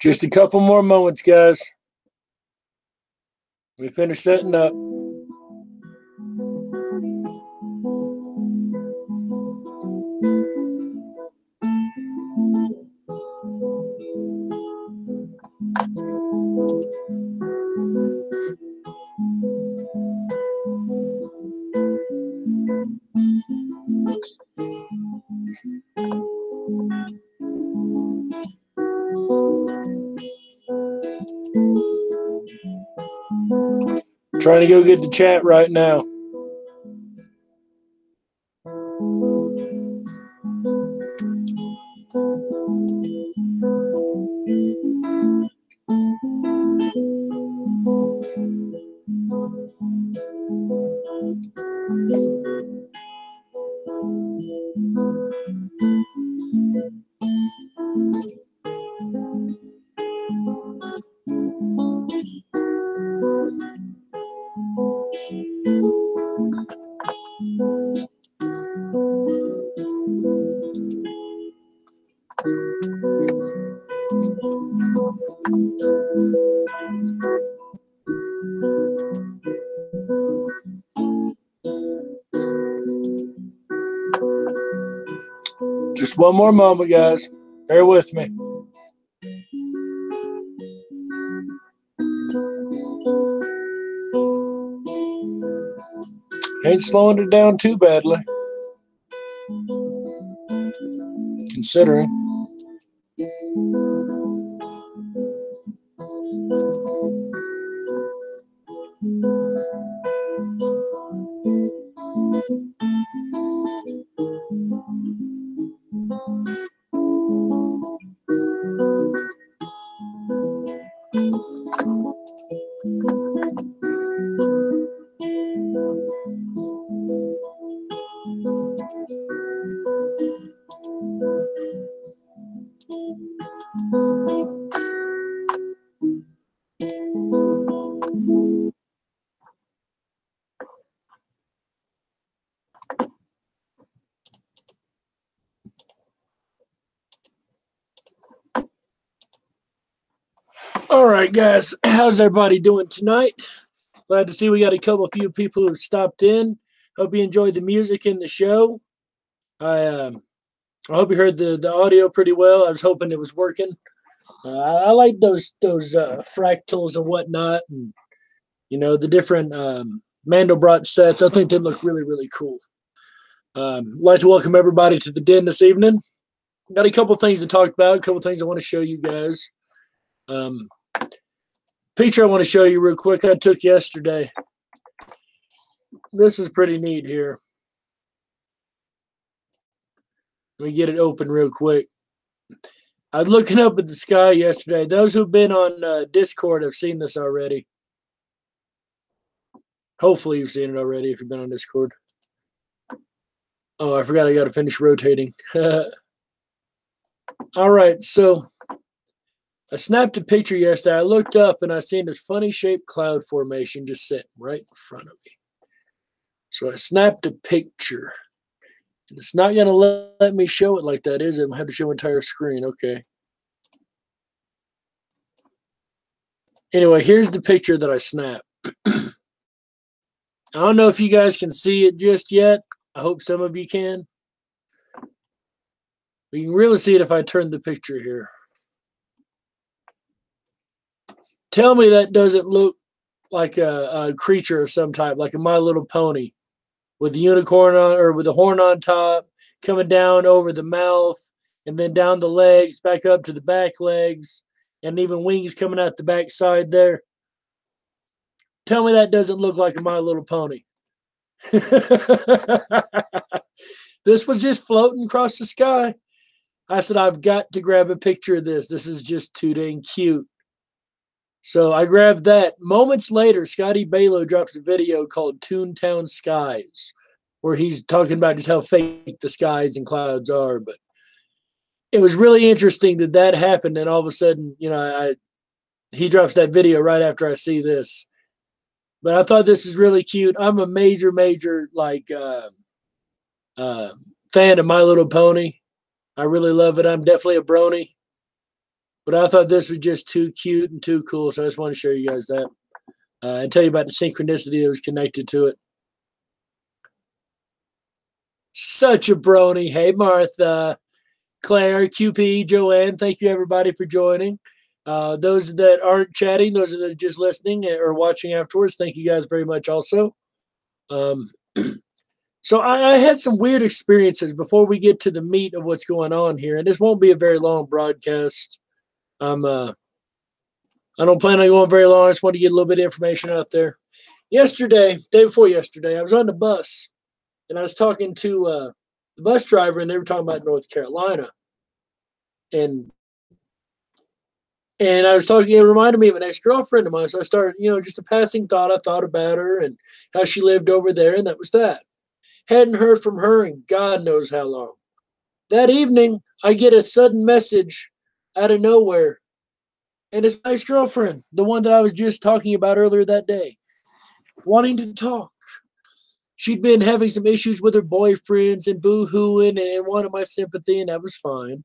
Just a couple more moments, guys. We finish setting up. Trying to go get the chat right now. Just one more moment, guys. Bear with me. Ain't slowing it down too badly, considering. right, guys. How's everybody doing tonight? Glad to see we got a few people who stopped in. Hope you enjoyed the music in the show. I hope you heard the audio pretty well. I was hoping it was working. I like those fractals and whatnot, and the different Mandelbrot sets. I think they look really, really cool. I'd like to welcome everybody to the den this evening. Got a couple things to talk about, a couple things I want to show you guys. Picture I want to show you real quick I took yesterday. This is pretty neat here. Let me get it open real quick. I was looking up at the sky yesterday. Those who've been on Discord have seen this already. Hopefully you've seen it already if you've been on Discord. Oh, I forgot I got to finish rotating. All right, so I snapped a picture yesterday. I looked up and I seen this funny shaped cloud formation just sitting right in front of me. So I snapped a picture. And it's not going to let me show it like that, is it? I have to show entire screen. Okay. Anyway, here's the picture that I snapped. I don't know if you guys can see it just yet. I hope some of you can. You can really see it if I turn the picture here. Tell me that doesn't look like a creature of some type, like a My Little Pony, with the unicorn on, or with the horn on top, coming down over the mouth, and then down the legs, back up to the back legs, and even wings coming out the back side there. Tell me that doesn't look like a My Little Pony. This was just floating across the sky. I said, I've got to grab a picture of this. This is just too dang cute. So I grabbed that. Moments later, Scotty Balo drops a video called Toontown Skies, where he's talking about just how fake the skies and clouds are. But it was really interesting that happened, and all of a sudden, he drops that video right after I see this. But I thought this is really cute. I'm a major fan of My Little Pony. I really love it. I'm definitely a brony. But I thought this was just too cute and too cool, so I just want to show you guys that and tell you about the synchronicity that was connected to it. Such a brony. Hey, Martha, Claire, QP, Joanne, thank you, everybody, for joining. Those that aren't chatting, those that are just listening or watching afterwards, thank you guys very much also. So I had some weird experiences before we get to the meat of what's going on here, and this won't be a very long broadcast. I don't plan on going very long. I just want to get a little bit of information out there. Day before yesterday, I was on the bus, and I was talking to the bus driver, and they were talking about North Carolina. And I was talking, it reminded me of an ex-girlfriend of mine. So I started, just a passing thought. I thought about her and how she lived over there, and that was that. Hadn't heard from her in God knows how long. That evening, I get a sudden message out of nowhere. And it's my ex-girlfriend, the one that I was just talking about earlier that day, wanting to talk. She'd been having some issues with her boyfriends and boo-hooing and wanted my sympathy, and that was fine.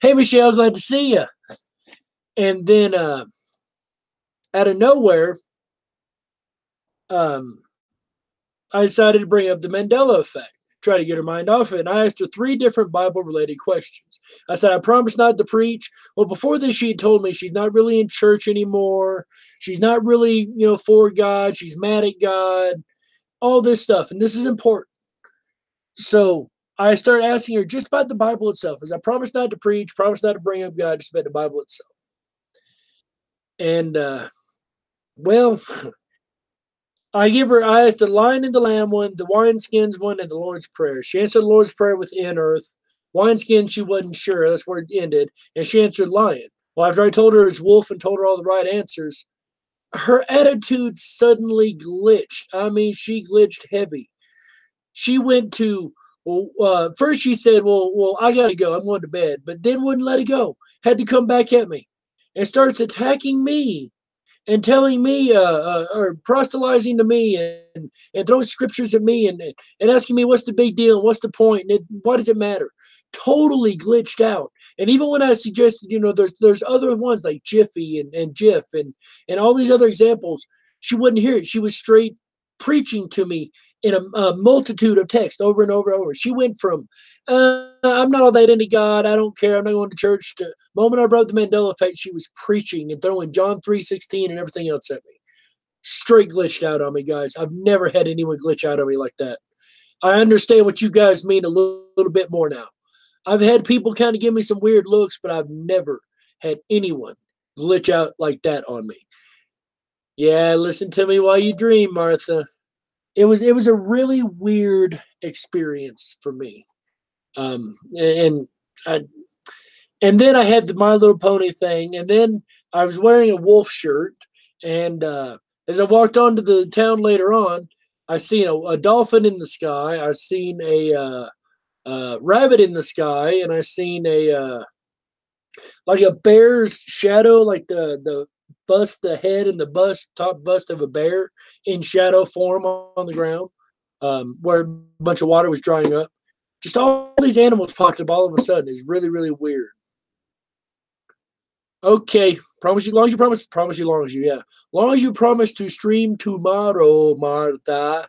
Hey, Michelle, glad to see you. And then out of nowhere, I decided to bring up the Mandela effect, try to get her mind off it. And I asked her 3 different Bible-related questions. I said, I promise not to preach. Well, before this, she had told me she's not really in church anymore. She's not really, for God. She's mad at God, all this stuff. And this is important. So I started asking her just about the Bible itself. As I promised not to preach, promised not to bring up God, just about the Bible itself. And, I asked the Lion and the Lamb one, the wineskins one, and the Lord's Prayer. She answered the Lord's Prayer with in earth. Wineskin, she wasn't sure. That's where it ended. And she answered lion. Well, after I told her it was wolf and told her all the right answers, her attitude suddenly glitched. I mean, she glitched heavy. She went to, first she said, well, I got to go. I'm going to bed. But then wouldn't let it go. Had to come back at me and starts attacking me and telling me, or proselytizing to me and throwing scriptures at me and asking me what's the big deal and what's the point and why does it matter? totally glitched out. And even when I suggested, there's other ones like Jiffy and Jiff and all these other examples, she wouldn't hear it. She was straight preaching to me in a multitude of texts over and over and over. She went from, I'm not all that into God, I don't care, I'm not going to church, to the moment I brought the Mandela effect, she was preaching and throwing John 3:16 and everything else at me. Straight glitched out on me, guys. I've never had anyone glitch out on me like that. I understand what you guys mean a little bit more now. I've had people kind of give me some weird looks, but I've never had anyone glitch out like that on me. Yeah, listen to me while you dream, Martha. It was a really weird experience for me. And I, and then I had the My Little Pony thing, and then I was wearing a wolf shirt, and as I walked onto the town later on, I seen a dolphin in the sky. I seen a rabbit in the sky, and I seen a like a bear's shadow, like the bust, the head and the top bust of a bear in shadow form on the ground, where a bunch of water was drying up. Just all these animals popped up all of a sudden. It's really, really weird. Okay, promise you, long as you promise you, long as you, yeah, long as you promise to stream tomorrow, Martha.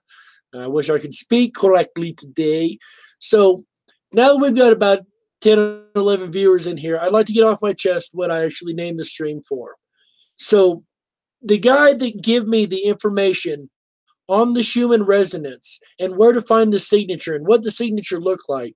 I wish I could speak correctly today. So now that we've got about 10 or 11 viewers in here, I'd like to get off my chest what I actually named the stream for. So the guy that gave me the information on the Schumann resonance and where to find the signature and what the signature looked like,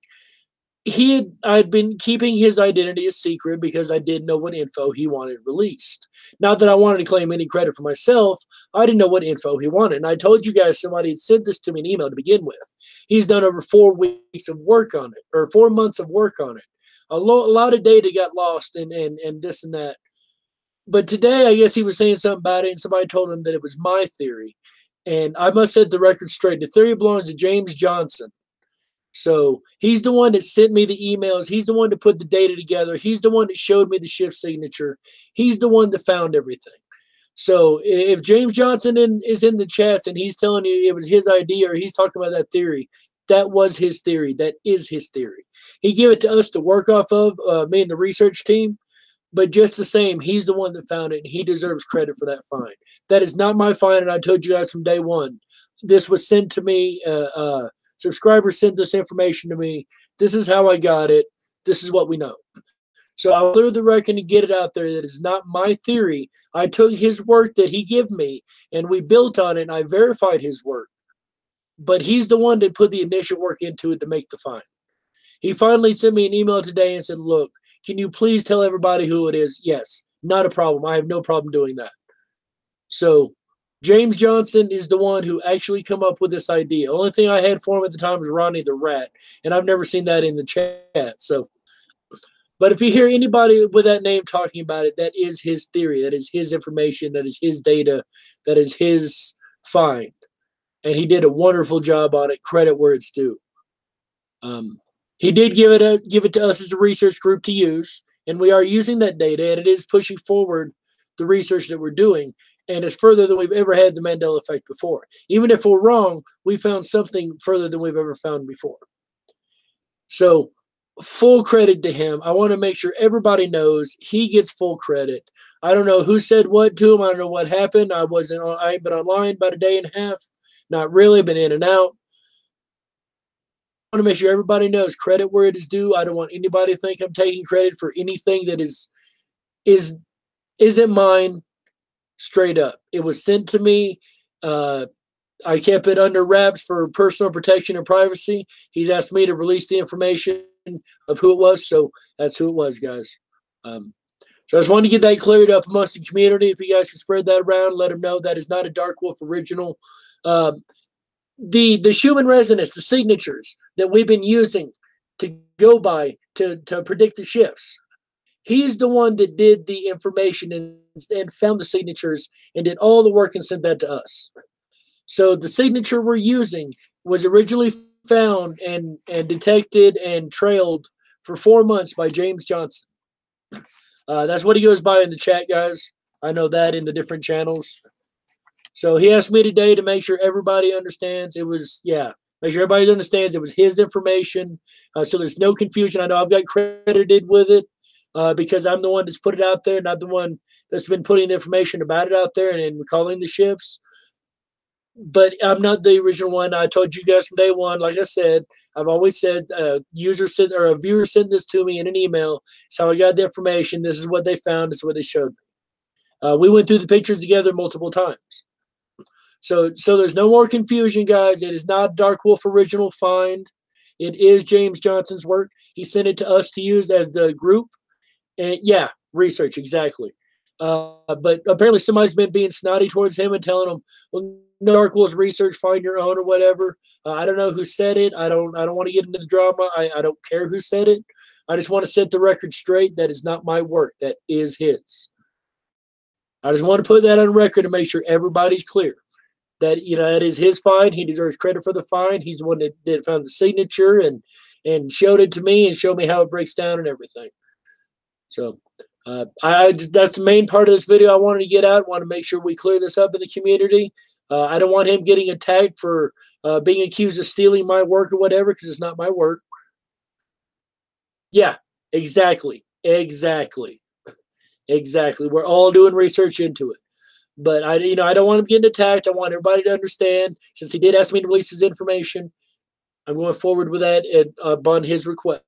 I'd been keeping his identity a secret because I didn't know what info he wanted released. Not that I wanted to claim any credit for myself. I didn't know what info he wanted. And I told you guys somebody had sent this to me in email to begin with. He's done over 4 weeks of work on it, or 4 months of work on it. A lot of data got lost and this and that. But today, I guess he was saying something about it, and somebody told him that it was my theory. And I must set the record straight. The theory belongs to James Johnson. So he's the one that sent me the emails. He's the one that put the data together. He's the one that showed me the shift signature. He's the one that found everything. So if James Johnson is in the chats and he's telling you it was his idea or he's talking about that theory, that was his theory. That is his theory. He gave it to us to work off of, me and the research team. But just the same, he's the one that found it, and he deserves credit for that find. That is not my find, and I told you guys from day one. This was sent to me. Subscribers sent this information to me. This is how I got it. This is what we know. So I'll clear the record and get it out there that it's not my theory. I took his work that he gave me, and we built on it, and I verified his work. But he's the one that put the initial work into it to make the find. He finally sent me an email today and said, look, can you please tell everybody who it is? Yes, not a problem. I have no problem doing that. So James Johnson is the one who actually come up with this idea. Only thing I had for him at the time was Ronnie the Rat, and I've never seen that in the chat. So, but if you hear anybody with that name talking about it, that is his theory. That is his information. That is his data. That is his find. And he did a wonderful job on it. Credit where it's due. He did give it to us as a research group to use, and we are using that data, and it is pushing forward the research that we're doing, and it's further than we've ever had the Mandela effect before. Even if we're wrong, we found something further than we've ever found before. So full credit to him. I want to make sure everybody knows he gets full credit. I don't know who said what to him. I don't know what happened. I ain't been online about a day and a half. Not really, been in and out. I want to make sure everybody knows credit where it is due. I don't want anybody to think I'm taking credit for anything that isn't mine. Straight up, it was sent to me. I kept it under wraps for personal protection and privacy. He's asked me to release the information of who it was, so that's who it was, guys. So I just wanted to get that cleared up amongst the community. If you guys can spread that around, let them know that is not a Dark Wolf original. The Schumann resonance, the signatures that we've been using to go by to predict the shifts. He's the one that did the information and found the signatures and did all the work and sent that to us. So the signature we're using was originally found and detected and trailed for 4 months by James Johnson. That's what he goes by in the chat, guys. I know that in the different channels. So he asked me today to make sure everybody understands. It was, yeah, Make sure everybody understands it was his information, so there's no confusion. I know I've got credited with it because I'm the one that's put it out there, not the one that's been putting the information about it out there and calling the ships. But I'm not the original one. I told you guys from day one. Like I said, I've always said, user sent or a viewer sent this to me in an email. It's how I got the information. This is what they found. This is what they showed me. We went through the pictures together multiple times. So there's no more confusion, guys. It is not Dark Wolf original find. It is James Johnson's work. He sent it to us to use as the group. And yeah, research, exactly. But apparently somebody's been being snotty towards him and telling him, well, no, Dark Wolf's research, find your own or whatever. I don't know who said it. I don't want to get into the drama. I don't care who said it. I just want to set the record straight. That is not my work. That is his. I just want to put that on record to make sure everybody's clear. That, that is his find. He deserves credit for the find. He's the one that found the signature and showed it to me and showed me how it breaks down and everything. So that's the main part of this video I wanted to get out. I want to make sure we clear this up in the community. I don't want him getting attacked for being accused of stealing my work or whatever, because it's not my work. Yeah, exactly. We're all doing research into it. But I don't want him getting attacked. I want everybody to understand, since he did ask me to release his information, I'm going forward with that upon his request.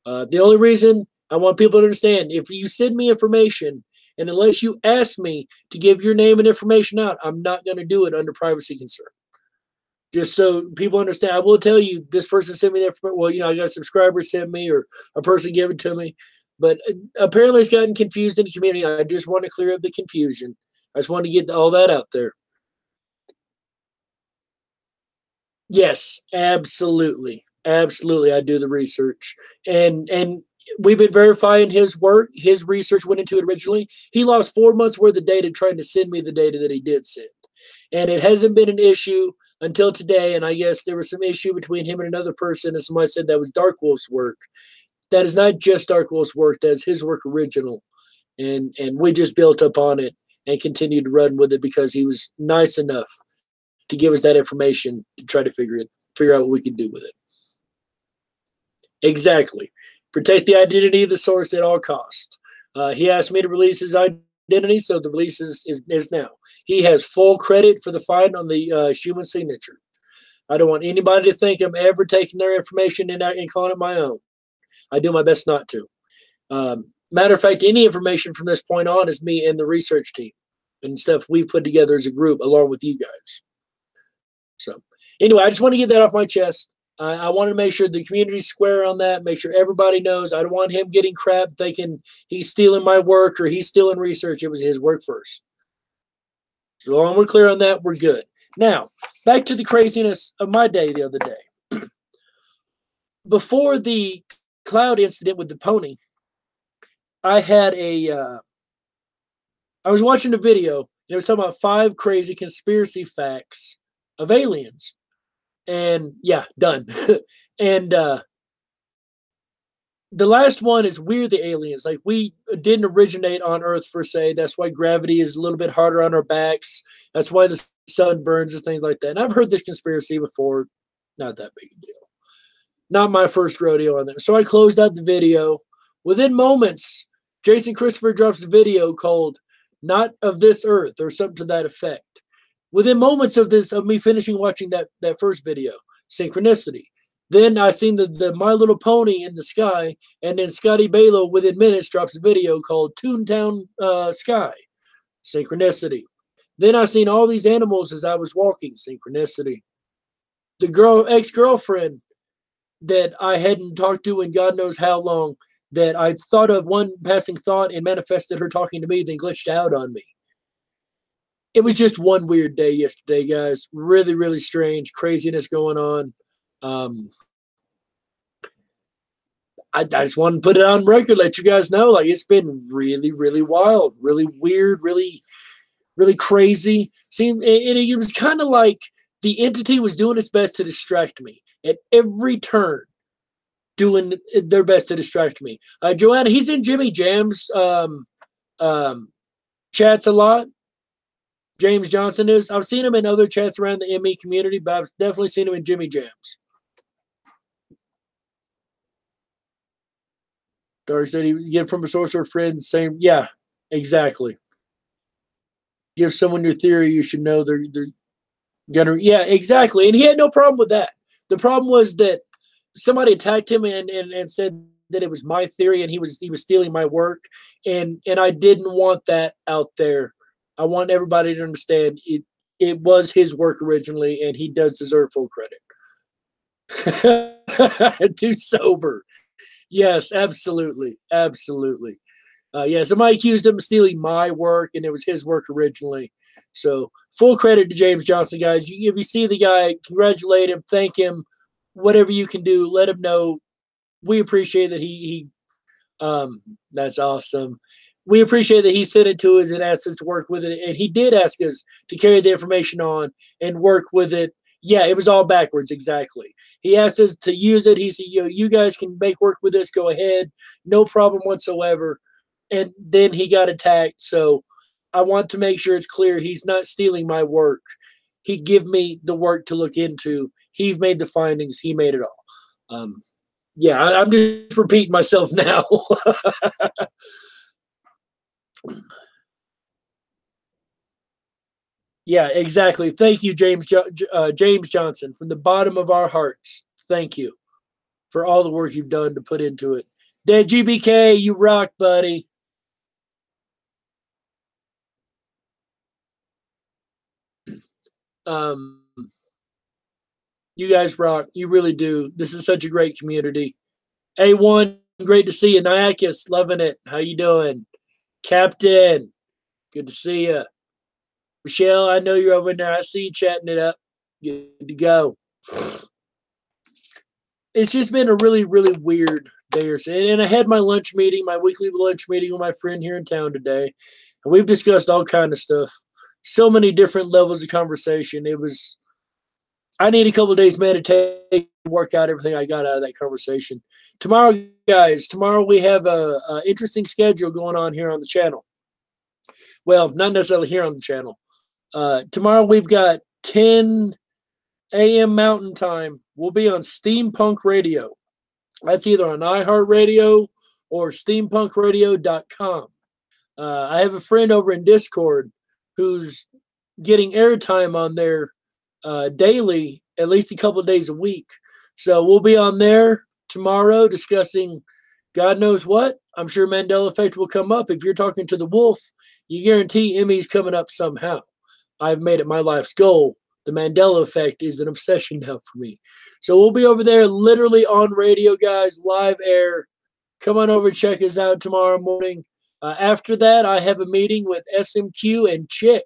The only reason I want people to understand, if you send me information, and unless you ask me to give your name and information out, I'm not going to do it under privacy concern. Just so people understand, I will tell you, this person sent me that. Well, I got a subscriber sent me, or a person gave it to me. But apparently it's gotten confused in the community. I just want to clear up the confusion. I just want to get all that out there. Yes, absolutely. Absolutely, I do the research. And we've been verifying his work. His research went into it originally. He lost 4 months worth of data trying to send me the data that he did send. And it hasn't been an issue until today. And I guess there was some issue between him and another person. And somebody said that was Dark Wolf's work. That is not just Dark Wolf's work. That's his work original. And we just built up on it and continued to run with it because he was nice enough to give us that information to try to figure out what we could do with it. Exactly. Protect the identity of the source at all costs. He asked me to release his identity, so the release is now. He has full credit for the find on the Schumann signature. I don't want anybody to think I'm ever taking their information and calling it my own. I do my best not to. Matter of fact, any information from this point on is me and the research team and stuff we put together as a group along with you guys. So anyway, I just want to get that off my chest. I want to make sure the community's square on that, make sure everybody knows. I don't want him getting crap thinking he's stealing my work or he's stealing research. It was his work first. So long as we're clear on that, we're good. Now, back to the craziness of my day the other day. Before the cloud incident with the pony, I had I was watching a video, and it was talking about 5 crazy conspiracy facts of aliens. And yeah, done. And the last one is we're the aliens. Like, we didn't originate on Earth per se. That's why gravity is a little bit harder on our backs. That's why the sun burns and things like that. And I've heard this conspiracy before. Not that big a deal. Not my first rodeo on there. So I closed out the video. Within moments, Jason Christopher drops a video called Not of This Earth, or something to that effect. Within moments of me finishing watching that first video, synchronicity. Then I seen the My Little Pony in the sky, and then Scotty Balo within minutes drops a video called Toontown Sky, synchronicity. Then I seen all these animals as I was walking, synchronicity. The ex-girlfriend that I hadn't talked to in God knows how long, that I thought of one passing thought and manifested her talking to me, then glitched out on me. It was just one weird day yesterday, guys. Really, really strange craziness going on. I just want to put it on record, let you guys know, like, it's been really, really wild, really weird, really, really crazy. It was kind of like the entity was doing its best to distract me at every turn, doing their best to distract me. Joanna, he's in Jimmy Jam's chats a lot. James Johnson is? I've seen him in other chats around the ME community, but I've definitely seen him in Jimmy Jams. Dark said he get it from a source or a friend. Same, yeah, exactly. Give someone your theory, you should know they're gonna. Yeah, exactly. And he had no problem with that. The problem was that somebody attacked him and said that it was my theory and he was stealing my work, and I didn't want that out there. I want everybody to understand it was his work originally, and he does deserve full credit. Too sober. Yes, absolutely. Absolutely. Yeah, somebody accused him of stealing my work, and it was his work originally. So full credit to James Johnson, guys. If you see the guy, congratulate him, thank him, whatever you can do, let him know. We appreciate that he that's awesome. We appreciate that he sent it to us and asked us to work with it, and he did ask us to carry the information on and work with it. Yeah, it was all backwards, exactly. He asked us to use it. He said, you guys can make work with this. Go ahead, no problem whatsoever. And then he got attacked. So I want to make sure it's clear he's not stealing my work. He gave me the work to look into. He made the findings. He made it all. Yeah, I'm just repeating myself now. Yeah, exactly. Thank you, James Johnson, from the bottom of our hearts. Thank you for all the work you've done to put into it. Dead GBK, you rock, buddy. Um, you guys rock. You really do. This is such a great community. A1, great to see you. Niakis, loving it. How you doing? Captain, good to see you. Michelle, I know you're over there. I see you chatting it up. Good to go. It's just been a really, really weird day or so. And I had my lunch meeting, my weekly lunch meeting with my friend here in town today. And we've discussed all kind of stuff. So many different levels of conversation. I need a couple of days meditate, work out everything I got out of that conversation. Tomorrow, guys, we have a interesting schedule going on here on the channel. Well, not necessarily here on the channel. Tomorrow we've got 10 a.m. Mountain Time. We'll be on Steampunk Radio. That's either on iHeartRadio or steampunkradio.com. I have a friend over in Discord who's getting airtime on there daily, at least a couple of days a week. So we'll be on there tomorrow discussing God knows what. I'm sure Mandela Effect will come up. If you're talking to the wolf, you guarantee Emmy's coming up somehow. I've made it my life's goal. The Mandela Effect is an obsession now for me. So we'll be over there literally on radio, guys, live air. Come on over and check us out tomorrow morning. After that, I have a meeting with SMQ and Chick.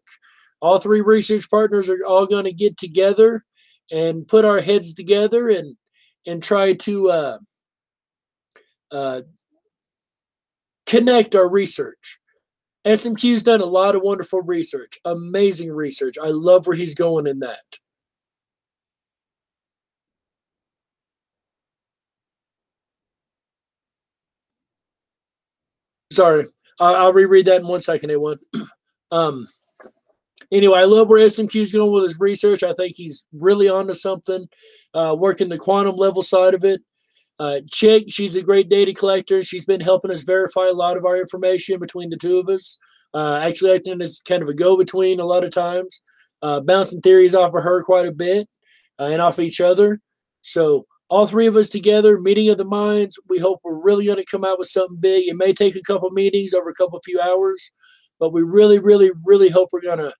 All three research partners are all going to get together and put our heads together and try to connect our research. SMQ's done a lot of wonderful research, amazing research. I love where he's going in that. Sorry, I'll reread that in 1 second, A1. Anyway, I love where SMQ's going with his research. I think he's really onto something, working the quantum level side of it. Chick, she's a great data collector. She's been helping us verify a lot of our information between the two of us. Actually acting as kind of a go-between a lot of times. Bouncing theories off of her quite a bit and off each other. So all three of us together, meeting of the minds. We hope we're really going to come out with something big. It may take a couple meetings over a few hours, but we really, really, really hope we're going to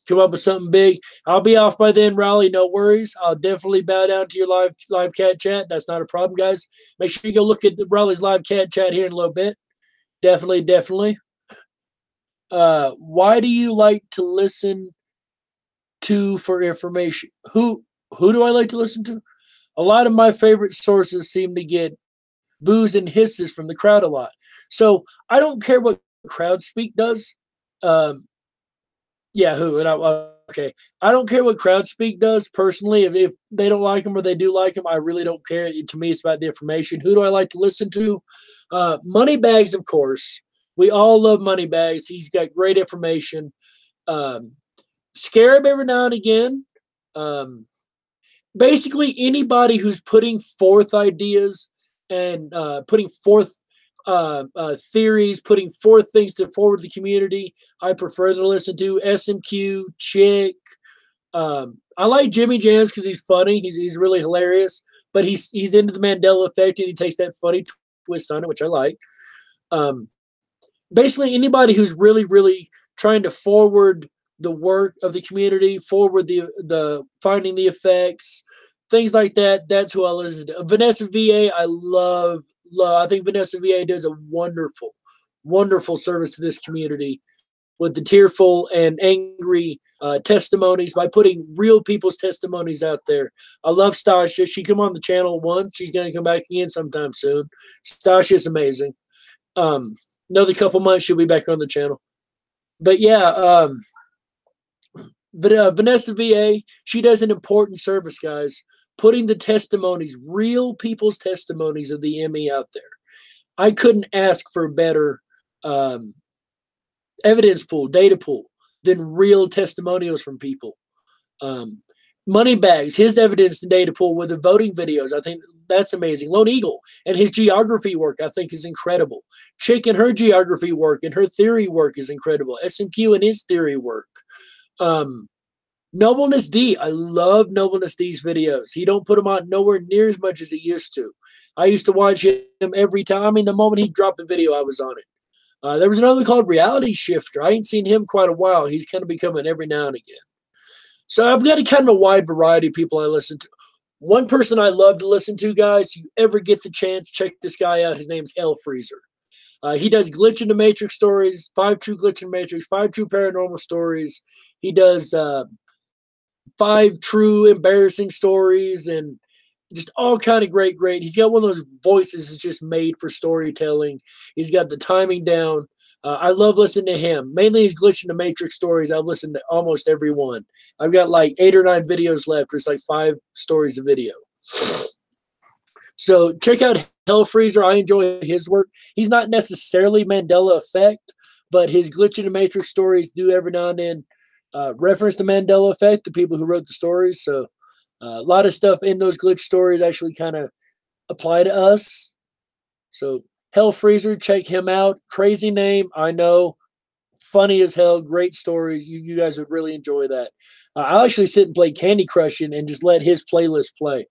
come up with something big. I'll be off by then, Raleigh. No worries. I'll definitely bow down to your live cat chat. That's not a problem, guys. Make sure you go look at Raleigh's live cat chat here in a little bit. Definitely. Why do you like to listen to for information? Who do I like to listen to? A lot of my favorite sources seem to get boos and hisses from the crowd a lot. So I don't care what crowd speak does. Okay. I don't care what crowd speak does personally. If they don't like them or they do like them, I really don't care. To me, it's about the information. Who do I like to listen to? Moneybags, of course. We all love Moneybags. He's got great information. Scarab every now and again. Basically, anybody who's putting forth ideas and putting forth theories, putting forth things to forward the community, I prefer to listen to. SMQ, Chick. I like Jimmy Jams because he's funny. He's really hilarious, but he's into the Mandela effect and he takes that funny twist on it, which I like. Basically, anybody who's really trying to forward the work of the community, forward the finding the effects, things like that. That's who I listen to. Vanessa VA, I love. I think Vanessa VA does a wonderful service to this community with the tearful and angry testimonies by putting real people's testimonies out there. I love Stasha. She came on the channel once. She's going to come back again sometime soon. Stasha is amazing. Another couple months, she'll be back on the channel. But yeah, Vanessa VA, she does an important service, guys, putting the testimonies, real people's testimonies of the ME out there. I couldn't ask for a better evidence pool, data pool, than real testimonials from people. Moneybags, his evidence and data pool with the voting videos, I think that's amazing. Lone Eagle and his geography work, I think, is incredible. Chick and her geography work and her theory work is incredible. SMQ and his theory work. Nobleness D, I love Nobleness D's videos. He don't put them out nowhere near as much as he used to. I used to watch him every time. I mean, the moment he dropped a video, I was on it. There was another called Reality Shifter. I ain't seen him quite a while. He's kind of becoming every now and again. So I've got a kind of a wide variety of people I listen to. One person I love to listen to, guys, if you ever get the chance, check this guy out. His name's Hell Freezer. He does Glitch in the Matrix stories, 5 True Glitch in the Matrix, 5 True Paranormal stories. He does 5 True Embarrassing stories and just all kind of great. He's got one of those voices that's just made for storytelling. He's got the timing down. I love listening to him. Mainly his Glitch in the Matrix stories. I've listened to almost every one. I've got like 8 or 9 videos left. There's like 5 stories of video. So check out Hell Freezer. I enjoy his work. He's not necessarily Mandela Effect, but his Glitch in the Matrix stories do every now and then reference the Mandela Effect, the people who wrote the stories. So a lot of stuff in those glitch stories actually kind of apply to us. So Hell Freezer, check him out. Crazy name, I know. Funny as hell. Great stories. You guys would really enjoy that. I'll actually sit and play Candy Crush and just let his playlist play.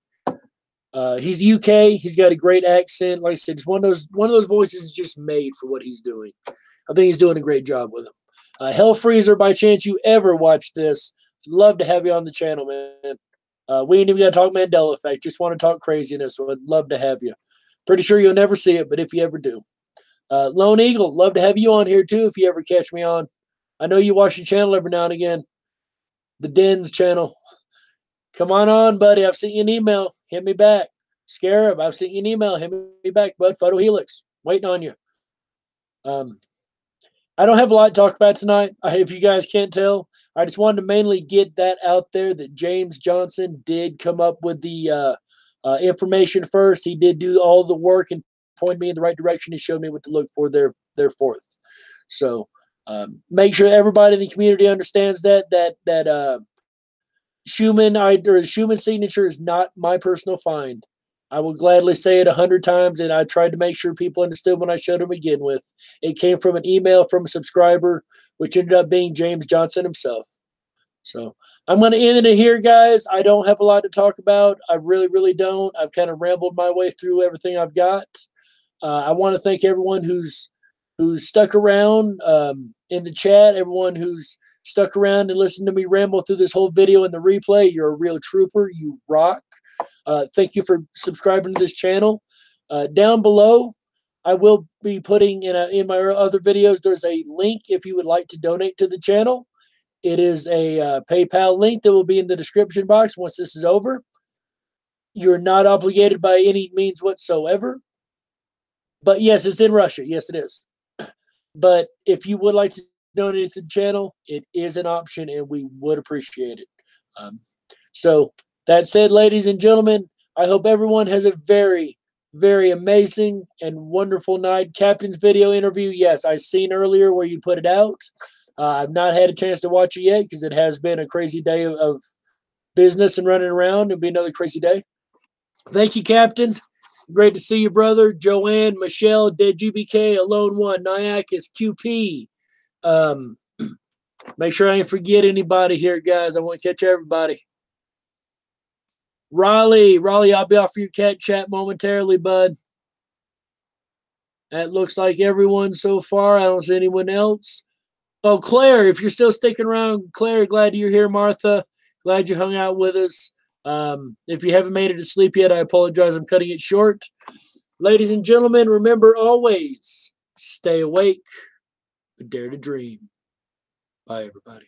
He's UK. He's got a great accent. Like I said, it's one of those voices is just made for what he's doing. I think he's doing a great job with him. Hell Freezer, by chance you ever watch this, I'd love to have you on the channel, man. We ain't even got to talk Mandela Effect. Just want to talk craziness. So I'd love to have you. Pretty sure you'll never see it, but if you ever do. Lone Eagle, love to have you on here too if you ever catch me on. I know you watch the channel every now and again. The Dens channel. Come on, buddy. I've sent you an email. Hit me back. Scarab, I've sent you an email. Hit me back, bud. Photo Helix. Waiting on you. I don't have a lot to talk about tonight. If you guys can't tell, I just wanted to mainly get that out there that James Johnson did come up with the information first. He did do all the work and point me in the right direction and showed me what to look for there forth. So make sure everybody in the community understands that Schumann signature is not my personal find. I will gladly say it 100 times, and I tried to make sure people understood when I showed them again with. It came from an email from a subscriber, which ended up being James Johnson himself. So I'm going to end it here, guys. I don't have a lot to talk about. I really don't. I've kind of rambled my way through everything I've got. I want to thank everyone who's stuck around in the chat, everyone who's stuck around and listened to me ramble through this whole video in the replay. You're a real trooper. You rock. Thank you for subscribing to this channel. Down below, I will be putting in my other videos, there's a link if you would like to donate to the channel. It is a PayPal link that will be in the description box once this is over. You're not obligated by any means whatsoever. But yes, it's in Russia. Yes, it is. But if you would like to donate to the channel, it is an option, and we would appreciate it. So that said, ladies and gentlemen, I hope everyone has a very, very amazing and wonderful night. Captain's video interview, yes, I seen earlier where you put it out. I've not had a chance to watch it yet because it has been a crazy day of business and running around. It'll be another crazy day. Thank you, Captain. Great to see you, brother. Joanne, Michelle, Dead GBK, Alone One, Nyakas, QP. Um, Make sure I ain't forget anybody here, guys. I want to catch everybody. Raleigh, I'll be off for your cat chat momentarily, bud. That looks like everyone so far. I don't see anyone else. Oh, Claire, if you're still sticking around, Claire, glad you're here. Martha, glad you hung out with us. If you haven't made it to sleep yet, I apologize. I'm cutting it short. Ladies and gentlemen, remember always stay awake, but dare to dream. Bye, everybody.